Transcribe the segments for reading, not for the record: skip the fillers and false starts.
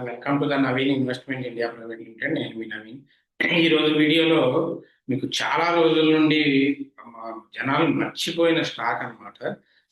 Welcome to the Naveen investment India private limited. నేను మీ నవీన్. ఈరోజు వీడియోలో మీకు చాలా రోజుల నుండి జనాలు మర్చిపోయిన స్టాక్ అన్నమాట.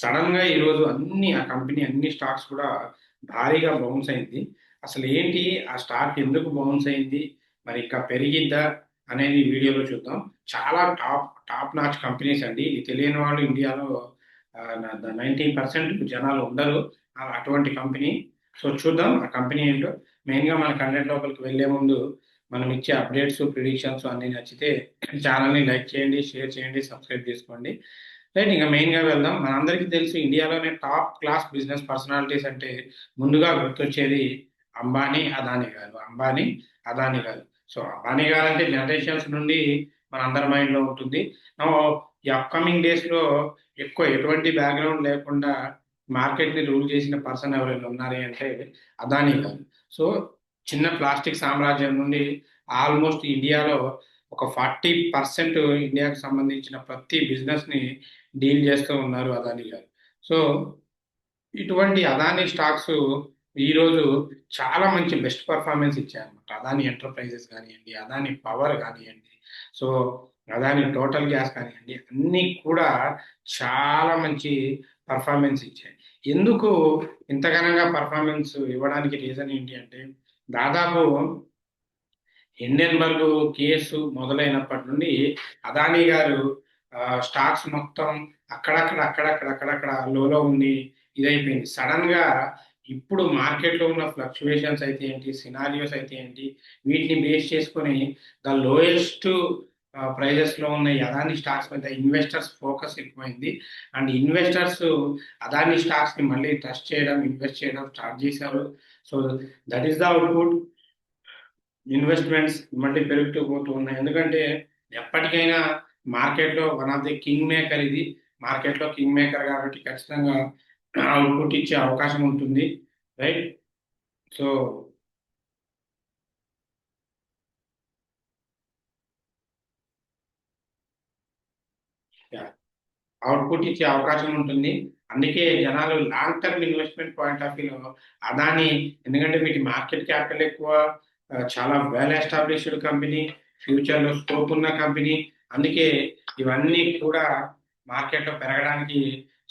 సడన్ గా ఈరోజు ఆ కంపెనీ అన్ని స్టాక్స్ కూడా భారీగా బౌన్స్ అయింది. అసలు ఏంటి ఆ స్టాక్ ఎందుకు బౌన్స్ అయింది, మరి ఇంకా పెరిగిద్దా అనేది ఈ వీడియోలో చూద్దాం. చాలా టాప్ నాచ్ కంపెనీస్ అండి. ఇది తెలియని వాళ్ళు ఇండియాలో 90% జనాలు ఉండరు. అటువంటి కంపెనీ. సో చూద్దాం ఆ కంపెనీ ఏంటో. మెయిన్గా మన కంటెంట్ లోపలికి వెళ్లే ముందు మనం ఇచ్చే అప్డేట్స్, ప్రిడిక్షన్స్ అన్ని నచ్చితే ఛానల్ని లైక్ చేయండి, షేర్ చేయండి, సబ్స్క్రైబ్ చేసుకోండి. రైట్, ఇంకా మెయిన్గా వెళ్దాం. మనందరికీ తెలుసు ఇండియాలోనే టాప్ క్లాస్ బిజినెస్ పర్సనాలిటీస్ అంటే ముందుగా గుర్తొచ్చేది అంబానీ, అదానీ గారు. అదానీ గారు. సో అంబానీ గారు అంటే జనరేషన్స్ నుండి మన అందరి మైండ్లో ఉంటుంది. ఈ అప్కమింగ్ డేస్లో ఎక్కువ ఎటువంటి బ్యాక్గ్రౌండ్ లేకుండా మార్కెట్ని రూల్ చేసిన పర్సన్ ఎవరైనా ఉన్నారు అంటే అదానీ గారు. సో చిన్న ప్లాస్టిక్ సామ్రాజ్యం నుండి ఆల్మోస్ట్ ఇండియాలో ఒక 40% ఇండియాకు సంబంధించిన ప్రతి బిజినెస్ని డీల్ చేస్తూ ఉన్నారు అదానీ గారు. సో ఇటువంటి అదానీ స్టాక్స్ ఈరోజు చాలా మంచి బెస్ట్ పర్ఫార్మెన్స్ ఇచ్చాయన్నమాట. అదానీ ఎంటర్ప్రైజెస్ కానివ్వండి, అదానీ పవర్ కానివ్వండి, సో అదానీ టోటల్ గ్యాస్ కానివ్వండి, అన్నీ కూడా చాలా మంచి పర్ఫార్మెన్స్ ఇచ్చాయి. ఎందుకు ఇంతగానంగా పర్ఫార్మెన్స్ ఇవ్వడానికి రీజన్ ఏంటి అంటే, దాదాపు హిండెన్బర్గ్ కేసు మొదలైనప్పటి నుండి అదానీ గారు స్టాక్స్ మొత్తం అక్కడక్కడ లోలో ఉండి ఇదైపోయింది. సడన్ గా ఇప్పుడు మార్కెట్లో ఉన్న ఫ్లక్చువేషన్స్ అయితే ఏంటి, సినారియోస్ అయితే ఏంటి, వీటిని బేస్ చేసుకొని ద లోయెస్ట్ ప్రైజెస్లో ఉన్న అదానీ స్టాక్స్ మీద ఇన్వెస్టర్స్ ఫోకస్ ఎక్కువైంది. అండ్ ఇన్వెస్టర్స్ అదానీ స్టాక్స్ని మళ్ళీ ట్రస్ట్ చేయడం, ఇన్వెస్ట్ చేయడం స్టార్ట్ చేశారు. So that is the output. Investments మళ్ళీ పెరుగుతూ పోతూ ఉన్నాయి. ఎందుకంటే ఎప్పటికైనా మార్కెట్లో one of the king maker ఇది. మార్కెట్లో కింగ్ మేకర్ కాబట్టి ఖచ్చితంగా అవుట్పుట్ ఇచ్చే అవకాశం ఉంటుంది. రైట్. సో అవుట్పుట్ ఇచ్చే అవకాశం ఉంటుంది. అందుకే జనాలు long term investment point of వ్యూలో అదాని, ఎందుకంటే వీటి మార్కెట్ క్యాపిటల్ ఎక్కువ, చాలా వెల్ ఎస్టాబ్లిష్డ్ కంపెనీ, ఫ్యూచర్లో స్కోప్ ఉన్న కంపెనీ. అందుకే ఇవన్నీ కూడా మార్కెట్లో పెరగడానికి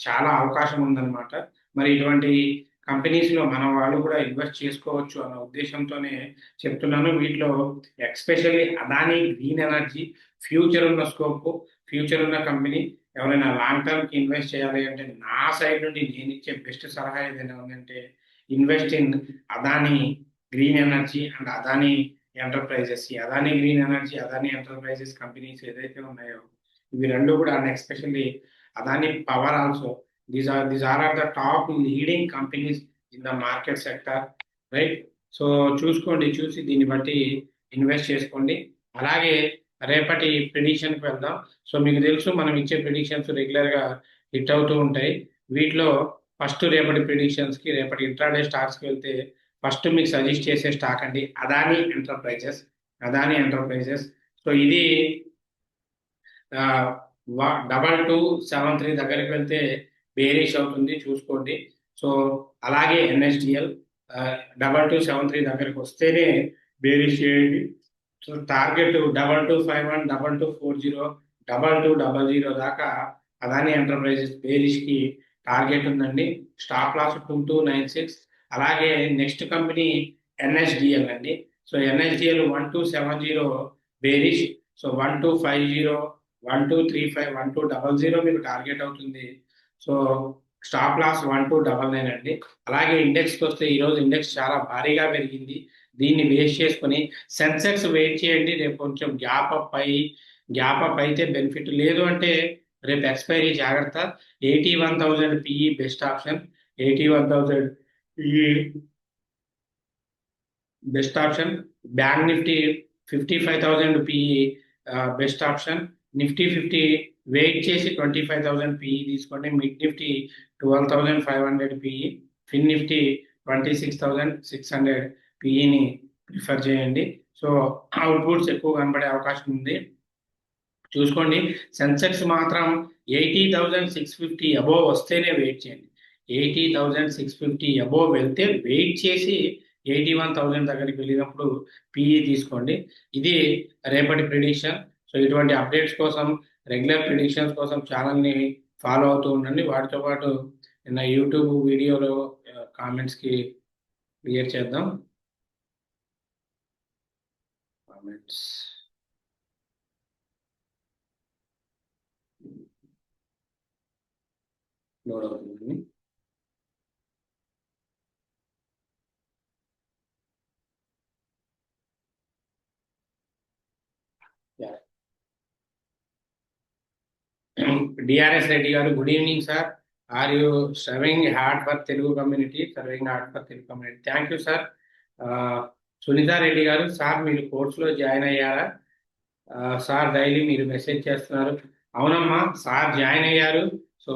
చాలా అవకాశం ఉందన్నమాట. మరి ఇటువంటి కంపెనీస్లో మన వాళ్ళు కూడా ఇన్వెస్ట్ చేసుకోవచ్చు అన్న ఉద్దేశంతోనే చెప్తున్నాను. వీటిలో especially Adani Green energy future ఉన్న స్కోప్, ఫ్యూచర్ ఉన్న కంపెనీ. ఎవరైనా లాంగ్ టర్మ్కి ఇన్వెస్ట్ చేయాలి అంటే నా సైడ్ నుండి నేను ఇచ్చే బెస్ట్ సలహా ఏదైనా ఉందంటే invest in Adani Green Energy and Adani Enterprises. ఈ Adani Green Energy, Adani Enterprises companies ఏదైతే ఉన్నాయో ఇవి రెండు కూడా, and especially Adani Power also, these are the top leading companies in the market sector. Right. So చూసి దీన్ని బట్టి ఇన్వెస్ట్ చేసుకోండి. అలాగే రేపటి ప్రిడిక్షన్కి వెళ్దాం. సో మీకు తెలుసు మనం ఇచ్చే ప్రిడిక్షన్స్ రెగ్యులర్గా హిట్ అవుతూ ఉంటాయి. వీటిలో ఫస్ట్ రేపటి ప్రిడిక్షన్స్కి, రేపటి ఇంట్రాడే స్టాక్స్కి వెళ్తే ఫస్ట్ మీకు సజెస్ట్ చేసే స్టాక్ అండి అదానీ ఎంటర్ప్రైజెస్. సో ఇది 2273 దగ్గరికి వెళ్తే బేరిష్ అవుతుంది, చూసుకోండి. సో అలాగే NSDL 2273 దగ్గరికి వస్తేనే బేరిష్ చేయండి. సో టార్గెట్ 2251, 2240, 2200 దాకా అదానీ ఎంటర్ప్రైజెస్ బేరిష్కి టార్గెట్ ఉందండి. Stop loss 2296. అలాగే నెక్స్ట్ కంపెనీ NSDL అండి. So NSDL 1270 bearish. సో 1250, 1235, 1200 మీకు టార్గెట్ అవుతుంది. సో స్టాప్ లాస్ 1299 అండి. అలాగే ఇండెక్స్కి వస్తే ఈరోజు ఇండెక్స్ చాలా భారీగా పెరిగింది. దీన్ని బేస్ చేసుకొని సెన్సెక్స్ వెయిట్ చేయండి. రేపు కొంచెం గ్యాప్ అప్ అయితే బెనిఫిట్, లేదు అంటే రేపు ఎక్స్పైరీ జాగ్రత్త. 81,000 PE best option. 81,000 PE best option. Bank Nifty 55,000 PE best option. Nifty 50 wait చేసి 25,000 PE తీసుకోండి. Mid Nifty 12,500 PE. Fin Nifty 26,600 PEని ప్రిఫర్ చేయండి. సో అవుట్పుట్స్ ఎక్కువ కనబడే అవకాశం ఉంది, చూసుకోండి. సెన్సెక్స్ మాత్రం 80,650 అబోవ్ వస్తేనే వెయిట్ చేయండి. 80,650 అబోవ్ వెళ్తే వెయిట్ చేసి 81,000 దగ్గరికి వెళ్ళినప్పుడు పిఈ తీసుకోండి. ఇది రేపటి ప్రిడిక్షన్. సో ఇటువంటి అప్డేట్స్ కోసం, రెగ్యులర్ ప్రిడిక్షన్స్ కోసం ఛానల్ని ఫాలో అవుతూ ఉండండి. వాటితో పాటు నిన్న యూట్యూబ్ వీడియోలో కామెంట్స్కి క్లియర్ చేద్దాం. కామెంట్స్ లోడ్ అవుతుందండి. డిఆర్ఎస్ రెడ్డి గారు, good evening sir. Are you serving hard for Telugu community? Serving hard for Telugu community. Thank you sir. Sunita Reddy గారు, సార్ మీరు కోర్సులో జాయిన్ అయ్యారా? సార్ డైలీ మీరు మెసేజ్ చేస్తున్నారు. అవునమ్మా, సార్ జాయిన్ అయ్యారు. సో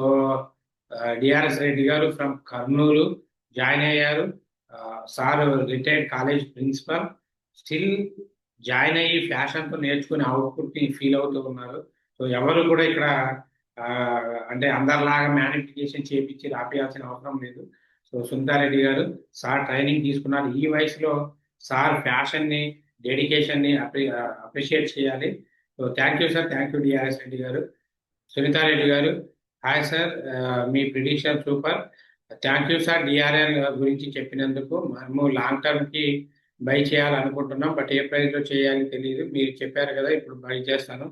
డిఆర్ఎస్ రెడ్డి గారు ఫ్రమ్ కర్నూలు జాయిన్ అయ్యారు. Sir retired college principal, still join అయ్యి ఫ్యాషన్తో నేర్చుకుని అవుట్పుట్ని ఫీల్ అవుతూ ఉన్నారు. సో ఎవరు కూడా ఇక్కడ అంటే అందరిలాగా మ్యానిఫికేషన్ చేపించి రాపియాల్సిన అవసరం లేదు. సో సునీతారెడ్డి గారు, సార్ ట్రైనింగ్ తీసుకున్నారు. ఈ వయసులో సార్ ఫ్యాషన్ని, డెడికేషన్ని అప్రిషియేట్ చేయాలి. So thank you sir. Thank you DRS Reddy గారు. సునీతారెడ్డి గారు, hi sir, me prediction super. Thank you sir DRL గురించి చెప్పినందుకు. మనము లాంగ్ టర్మ్కి బై చేయాలనుకుంటున్నాం, బట్ ఏ ప్రైస్లో చేయాలి తెలియదు. మీరు చెప్పారు కదా, ఇప్పుడు బై చేస్తాను.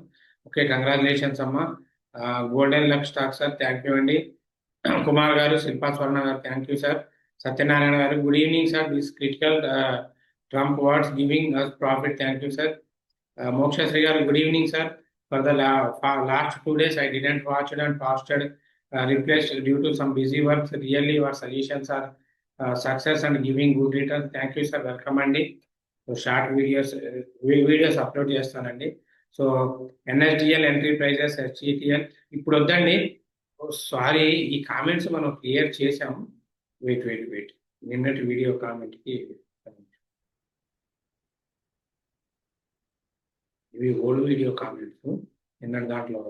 ఓకే, కంగ్రాచులేషన్స్ అమ్మా. Golden luck stock sir, thank you అండి. కుమార్ గారు, శిల్పా స్వర్ణ గారు, thank you sir. Satyanarayana garu, good evening sir. This critical Trump words giving us profit, thank you sir. Mokshasri garu, good evening sir. For the last 2 days I didn't watch it and posted replaced due to some busy works. Really your suggestions are success and giving good returns. Thank you sir. Welcome అండి. Short videos upload చేస్తానండి. So NSDL entry prices, హెచ్ఈటిఎల్ ఇప్పుడు వద్దండి. Sorry, ఈ comments మనం clear చేసాము. Wait నిన్నటి video కామెంట్కి ఇవి old video comments. నిన్నటి దాంట్లో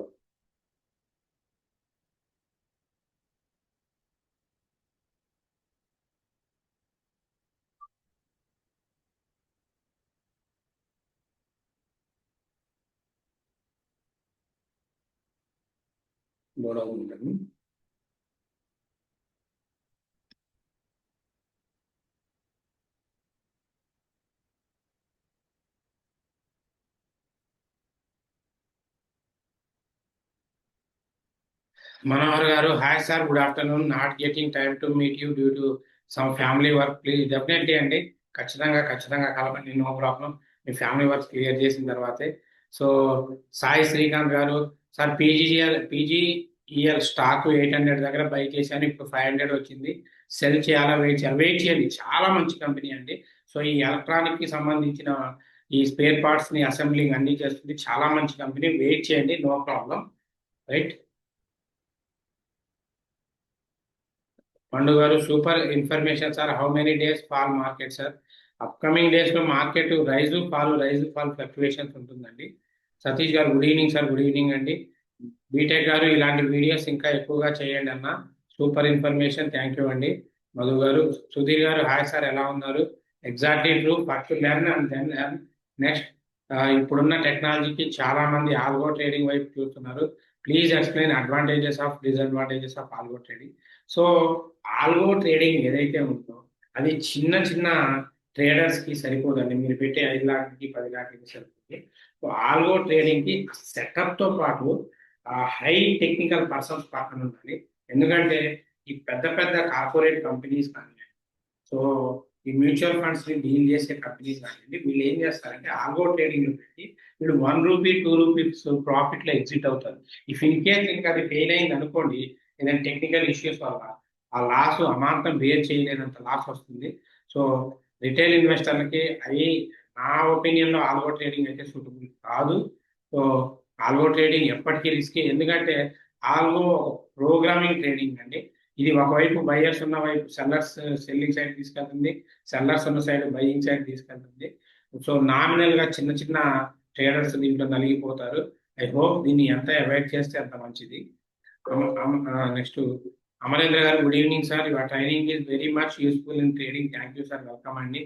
గొడవ ఉంటుంది. మనోహర్ గారు, hi sir, good afternoon. Not getting time to meet you due to some family work. Please definitely అండి, ఖచ్చితంగా కలపండి, నో ప్రాబ్లం. మీ ఫ్యామిలీ వర్క్ క్లియర్ చేసిన తర్వాతే. సో సాయి శ్రీకాంత్ గారు, సార్ పీజీఈఎల్ స్టాక్ 800 దగ్గర బై చేశాను, ఇప్పుడు 500 వచ్చింది. సెల్ చేయాలా, వెయిట్ చేయండి. చాలా మంచి కంపెనీ అండి. సో ఈ ఎలక్ట్రానిక్ కి సంబంధించిన ఈ స్పేర్ పార్ట్స్ ని అసెంబ్లింగ్ అన్ని చేస్తుంది. చాలా మంచి కంపెనీ, వెయిట్ చేయండి, నో ప్రాబ్లం. రైట్. పండు గారు, super information sir. How many days fall market sir? Upcoming days లో మార్కెట్ రైజ్ ఫాల్ ఫ్లక్చువేషన్స్ ఉంటుందండి. సతీష్ గారు, good evening sir. Good evening అండి. బీటెక్ గారు, ఇలాంటి వీడియోస్ ఇంకా ఎక్కువగా చేయండి అన్న, సూపర్ ఇన్ఫర్మేషన్, థ్యాంక్ యూ అండి. మధు గారు, సుధీర్ గారు, హాయ్ సార్, ఎలా ఉన్నారు? Exactly true, first learn and then next. ఇప్పుడున్న టెక్నాలజీకి చాలా మంది ఆల్గో ట్రేడింగ్ వైపు చూస్తున్నారు. Please explain advantages of, disadvantages of algo trading. So algo trading ఏదైతే ఉందో అది చిన్న ట్రేడర్స్ కి సరిపోదండి. మీరు పెట్టే 5 లక్షలకి 10 లక్షలకి సరిపోతుంది. సో ఆల్గో ట్రేడింగ్ కి సెటప్ తో పాటు హై టెక్నికల్ పర్సన్స్ పక్కన ఉండాలి. ఎందుకంటే ఈ పెద్ద కార్పొరేట్ కంపెనీస్ కానీ, సో ఈ మ్యూచువల్ ఫండ్స్ ని డీల్ చేసే కంపెనీస్ కానివ్వండి, వీళ్ళు ఏం చేస్తారంటే ఆల్గో ట్రేడింగ్ లో పెట్టి వీళ్ళు 1 రూపీ 2 రూపీస్ ప్రాఫిట్ లో ఎగ్జిట్ అవుతారు. ఇఫ్ ఇన్ కేస్ ఇంకా అది ఫెయిల్ అయింది అనుకోండి, ఏదైనా టెక్నికల్ ఇష్యూస్ వల్ల ఆ లాస్ అమాంతం బేర్ చేయలేనంత లాస్ వస్తుంది. సో రిటైల్ ఇన్వెస్టర్లకి అవి నా ఒపీనియన్ లో ఆల్గో ట్రేడింగ్ అయితే సూటబుల్ కాదు. సో ఆల్గో ట్రేడింగ్ ఎప్పటికీ రిస్కీ. ఎందుకంటే ఆల్గో ప్రోగ్రామింగ్ ట్రేడింగ్ అండి. ఇది ఒకవైపు బయర్స్ ఉన్న వైపు సెల్లర్స్ సెల్లింగ్ సైడ్ తీసుకెళ్తుంది, సెల్లర్స్ ఉన్న సైడ్ బయింగ్ సైడ్ తీసుకెళ్తుంది. సో నామినల్ గా చిన్న ట్రేడర్స్ దీంట్లో నలిగిపోతారు. ఐ హోప్ దీన్ని ఎంత అవాయిడ్ చేస్తే అంత మంచిది. నెక్స్ట్ అమరేంద్ర గారు good evening sir. Your training is very much useful in trading. Thank you sir. Welcome అండి.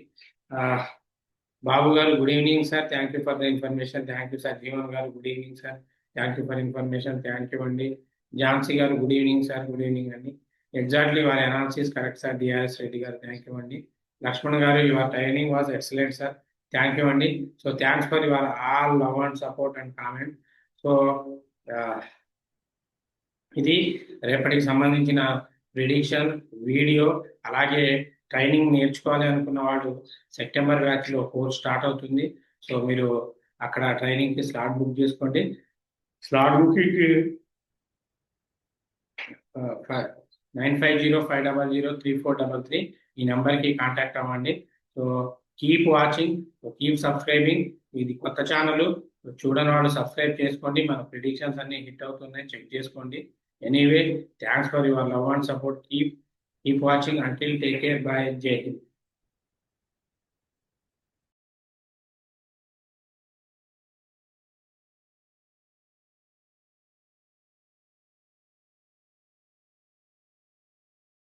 బాబు గారు good evening sir. Thank you for the information. Thank you sir. Jeevan గారు good evening sir. Thank you for information. Thank you అండి. ఝాన్సీ గారు good evening sir. Good evening అండి. Exactly వారి analysis correct sir. DRS Reddy గారు thank you అండి. లక్ష్మణ్ గారు your training was excellent sir. Thank you అండి. So thanks for your all love and support and comment. So ఇది రేపటికి సంబంధించిన ప్రిడిక్షన్ వీడియో. అలాగే ట్రైనింగ్ నేర్చుకోవాలి అనుకున్న వాళ్ళు సెప్టెంబర్ బ్యాచ్లో కోర్స్ స్టార్ట్ అవుతుంది. సో మీరు అక్కడ ట్రైనింగ్కి స్లాట్ బుక్ చేసుకోండి. స్లాట్ బుకింగ్ 9505003433 ఈ నెంబర్కి కాంటాక్ట్ అవ్వండి. So keep watching, keep subscribing. ఇది కొత్త ఛానల్, చూడని వాళ్ళు సబ్స్క్రైబ్ చేసుకోండి. మన ప్రిడిక్షన్స్ అన్ని హిట్ అవుతున్నాయి, చెక్ చేసుకోండి. Anyway, thanks for your love and support. Keep watching. Until take care. By. జై హింద్.